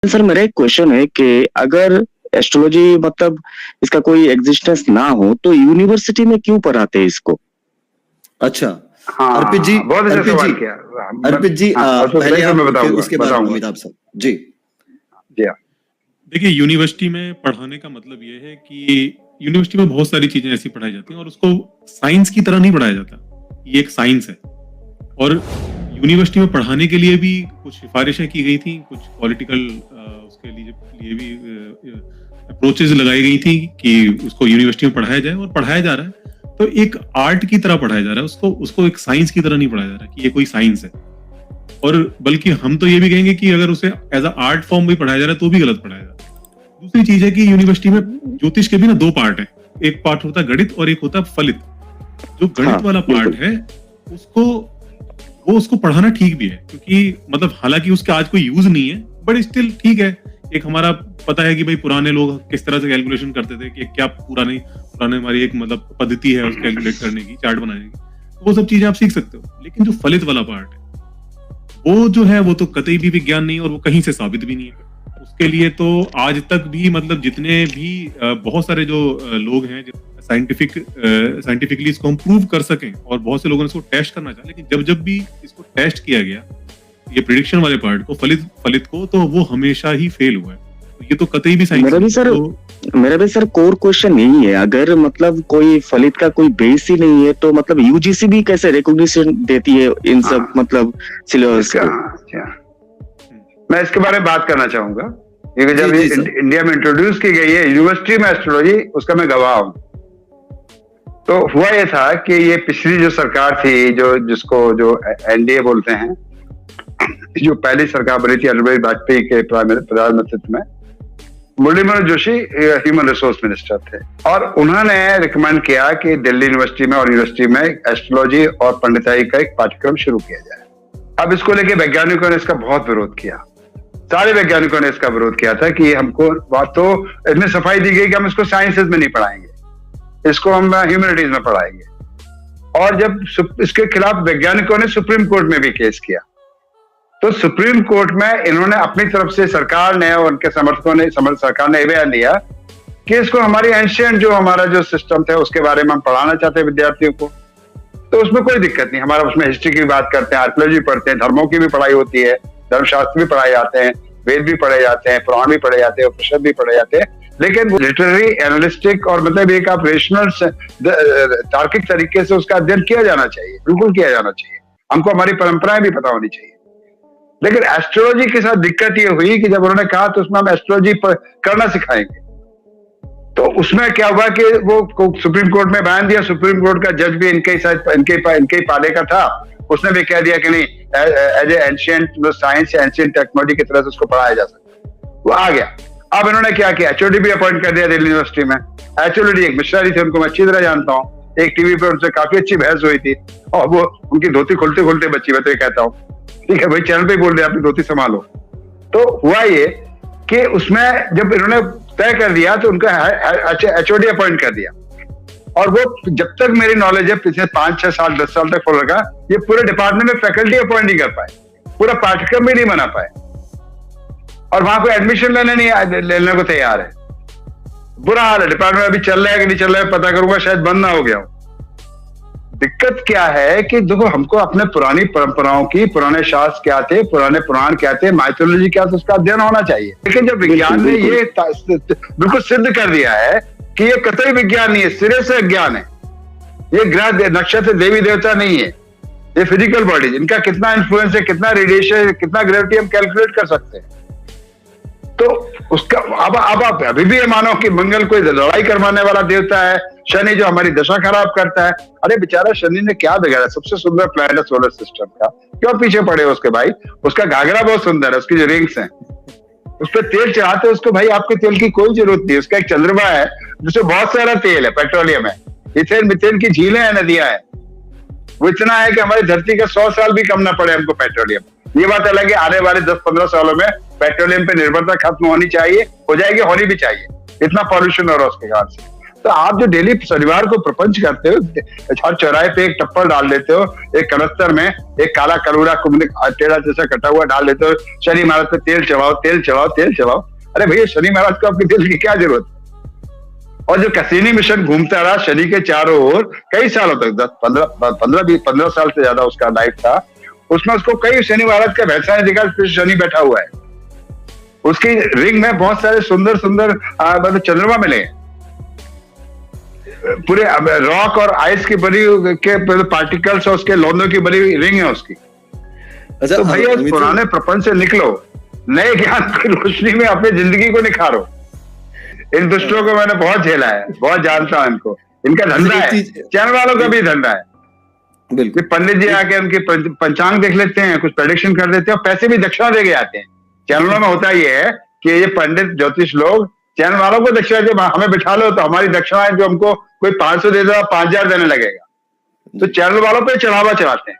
Sir मेरा एक question है कि अगर एस्ट्रोलॉजी मतलब इसका कोई एग्जिस्टेंस ना हो तो यूनिवर्सिटी में क्यों पढ़ाते हैं इसको? अच्छा, हाँ, अर्पित जी, बहुत अच्छा सवाल किया। अर्पित जी, पहले आप, मैं फिर बताऊंगा उसके बाद अमिताभ साहब जी। देखिए, यूनिवर्सिटी में पढ़ाने का मतलब ये है कि यूनिवर्सिटी में बहुत सारी चीजें ऐसी पढ़ाई जाती हैं और उसको साइंस की तरह नहीं पढ़ाया जाता। ये एक साइंस है और यूनिवर्सिटी में पढ़ाने के लिए भी कुछ सिफारिशें की गई थी, कुछ पॉलिटिकल उसके लिए भी अप्रोचेस लगाई गई थी कि उसको यूनिवर्सिटी में पढ़ाया जाए और पढ़ाया जा रहा है। तो एक आर्ट की तरह पढ़ाया जा रहा है, उसको एक साइंस की तरह नहीं पढ़ाया जा रहा कि ये कोई साइंस है। और बल्कि हम तो ये भी कहेंगे कि अगर उसे एज अ आर्ट फॉर्म भी पढ़ाया जा रहा है तो भी गलत पढ़ाया जा रहा है। दूसरी चीज है कि यूनिवर्सिटी में ज्योतिष के भी ना दो पार्ट है, एक पार्ट होता है गणित और एक होता है फलित। जो गणित वाला पार्ट है उसको पढ़ाना ठीक भी है, क्योंकि मतलब हालांकि उसका आज कोई यूज नहीं है, बट स्टिल ठीक है। एक हमारा पता है कि भाई पुराने लोग किस तरह से कैलकुलेशन करते थे, कि क्या पुराने हमारी एक मतलब पद्धति है उसको कैलकुलेट करने की, चार्ट बनाने की, तो वो सब चीजें आप सीख सकते हो। लेकिन जो फलित वाला पार्ट है वो जो है वो तो कतई भी विज्ञान नहीं और वो कहीं से साबित भी नहीं है। उसके लिए तो आज तक भी मतलब जितने भी बहुत सारे जो लोग हैं साइंटिफिकली इसको हम प्रूव कर सकें, और बहुत से लोगों ने इसको टेस्ट करना चाहा, लेकिन जब भी इसको टेस्ट किया गया ये प्रिडिक्शन वाले पार्ट को, फलित को, तो वो हमेशा ही फेल हुआ है। तो ये तो कतई भी साइंस मेरा भी सर कोर क्वेश्चन यही है, अगर मतलब कोई फलित का कोई बेस ही नहीं है तो मतलब यूजीसी भी कैसे रिकॉग्निशन देती है इन सब मतलब सिलेबस को? मैं इसके बारे में बात करना चाहूंगा, क्योंकि जब इंडिया में इंट्रोड्यूस की गई है यूनिवर्सिटी में एस्ट्रोलॉजी, उसका मैं गवाह हूं। तो हुआ ये था कि ये पिछली जो सरकार थी, जो एनडीए बोलते हैं, जो पहली सरकार बनी थी अटल बिहारी वाजपेयी के प्रधानमंत्रित्व में, Murli Manohar Joshi human resource minister थे, और उन्होंने रिकमेंड किया कि दिल्ली यूनिवर्सिटी में और यूनिवर्सिटी में एस्ट्रोलॉजी और पंडिताई का एक पाठ्यक्रम शुरू किया जाए। अब इसको लेके वैज्ञानिकों ने इसका बहुत विरोध किया, सारे वैज्ञानिकों ने इसका विरोध किया था कि हमको बात तो इतनी सफाई दी गई कि हम इसको साइंसेज में नहीं पढ़ाएंगे, इसको हम ह्यूमैनिटीज में पढ़ाएंगे। और जब इसके खिलाफ वैज्ञानिकों ने सुप्रीम कोर्ट में भी केस किया, तो सुप्रीम कोर्ट में इन्होंने अपनी तरफ से, सरकार ने और उनके समर्थकों ने, सरकार ने बयान दिया कि इसको हमारी एंशिएंट जो हमारा जो सिस्टम था उसके बारे में हम पढ़ाना चाहते हैं विद्यार्थियों को, तो उसमें कोई दिक्कत नहीं। हमारा उसमें हिस्ट्री की भी बात करते हैं, आर्कियोलॉजी पढ़ते हैं, धर्मों की भी पढ़ाई होती है, धर्मशास्त्र भी पढ़ाए जाते हैं, वेद भी पढ़े जाते हैं, पुराण भी पढ़े जाते हैं, उपनिषद भी पढ़े जाते हैं, लेकिन लिटरेरी एनालिस्टिक और मतलब एक आप रेशनल तार्किक तरीके से उसका अध्ययन किया जाना चाहिए, बिल्कुल किया जाना चाहिए। हमको हमारी परंपराएं भी पता होनी चाहिए। लेकिन एस्ट्रोलॉजी के साथ दिक्कत ये हुई कि जब उन्होंने कहा तो उसमें हम एस्ट्रोलॉजी करना सिखाएंगे, तो उसमें क्या हुआ कि वो सुप्रीम कोर्ट में बयान दिया, सुप्रीम कोर्ट का जज भी इनके पाले का था, उसने भी कह दिया कि नहीं, एज ए एंशिएंट साइंस या एंशिएंट टेक्नोलॉजी की तरह से उसको पढ़ाया जा सकता, वो आ गया। अब इन्होंने क्या किया, एचओडी भी अपॉइंट कर दिया दिल्ली यूनिवर्सिटी में। एचओडी एक मिश्रा जी थे, उनको मैं अच्छी तरह जानता हूँ, एक टीवी पे उनसे काफी अच्छी बहस हुई थी, और वो उनकी धोती खुलते खुलते बच्ची, मैं तो ये कहता हूँ, ठीक है भाई, चैनल पे बोल रहे अपनी धोती संभालो। तो हुआ ये कि उसमें जब इन्होंने तय कर दिया तो उनका एचओडी अपॉइंट कर दिया, और वो जब तक मेरी नॉलेज है पिछले 5, 6 साल 10 साल तक फॉलो रखा, ये पूरे डिपार्टमेंट में फैकल्टी अपॉइंट नहीं कर पाए, पूरा पाठ्यक्रम भी नहीं बना पाए, और वहां कोई एडमिशन लेने को तैयार है। बुरा हाल है, डिपार्टमेंट अभी चल रहा है कि नहीं चल रहा है पता करूंगा, शायद बंद ना हो गया हो। दिक्कत क्या है कि देखो, हमको अपने पुरानी परंपराओं की, पुराने शास्त्र क्या थे, पुराने पुराण क्या थे, माइथोलॉजी क्या था, उसका अध्ययन होना चाहिए। लेकिन जब विज्ञान ने ये बिल्कुल सिद्ध कर दिया है कि ये कतई विज्ञान नहीं है, सिरे से अज्ञान है, ये ग्रह नक्षत्र देवी देवता नहीं है, ये फिजिकल बॉडीज, इनका कितना इन्फ्लुएंस है, कितना रेडिएशन है, कितना ग्रेविटी हम कैलकुलेट कर सकते हैं। तो उसका अब आप अभी भी ये मानो कि मंगल कोई लड़ाई करवाने वाला देवता है, शनि जो हमारी दशा खराब करता है। अरे बेचारा शनि ने क्या बिगाड़ा, सबसे सुंदर प्लैनेट है सोलर सिस्टम का, क्यों पीछे पड़े उसके भाई? उसका घाघरा बहुत सुंदर है, उसकी जो रिंग्स हैं, उस पर तेल चढ़ाते हैं उसको, भाई आपके तेल की कोई जरूरत नहीं। उसका एक चंद्रमा है जिसमें बहुत सारा तेल है, पेट्रोलियम है, इथेन मिथेन की झीलें हैं, नदियां हैं, वो इतना है कि हमारी धरती का 100 साल भी कम ना पड़े हमको पेट्रोलियम। ये बात अलग है, आने वाले 10-15 सालों में पेट्रोलियम पे निर्भरता खत्म होनी चाहिए, हो जाएगी, होनी भी चाहिए, इतना पॉल्यूशन हो रहा है उसके कारण से। तो आप जो डेली शनिवार को प्रपंच करते हो, हर चौराहे पे एक टप्पल डाल देते हो, एक कनस्तर में एक काला करूड़ा टेढ़ा जैसा कटा हुआ डाल देते हो, शनि महाराज पे तेल चढ़ाओ, तेल चढ़ाओ, तेल चढ़ाओ। अरे भैया, शनि महाराज को आपके तेल की क्या जरूरत? और जो कैसीनी मिशन घूमता रहा शनि के चारों ओर कई सालों तक, 15 साल से ज्यादा उसका लाइफ था, उसमें उसको कई शनि महाराज का वैसा नहीं दिखा, शनि बैठा हुआ है। उसकी रिंग में बहुत सारे सुंदर सुंदर मतलब चंद्रमा मिले, पूरे रॉक और आइस की बनी के पार्टिकल्स और उसके लौंदों की बनी रिंग है उसकी। अच्छा, तो भैया पुराने प्रपंच से निकलो, नए ज्ञान की रोशनी में अपनी जिंदगी को निखारो। इन दुष्टों को मैंने बहुत झेला है, बहुत जानता हूं इनको, इनका धंधा है, चैनल वालों का भी धंधा है। बिल्कुल, पंडित जी आके उनकी पंचांग देख लेते हैं, कुछ प्रेडिक्शन कर देते हैं और पैसे भी दक्षिणा दे के आते हैं। चैनलों में होता ये है कि ये पंडित ज्योतिष लोग चैनल वालों को दक्षिणा दे, हमें बिठा लो तो हमारी दक्षिणा है जो हमको कोई 500 दे देगा, 5000 देने लगेगा, तो चैनल वालों पे चढ़ावा चढ़ाते हैं।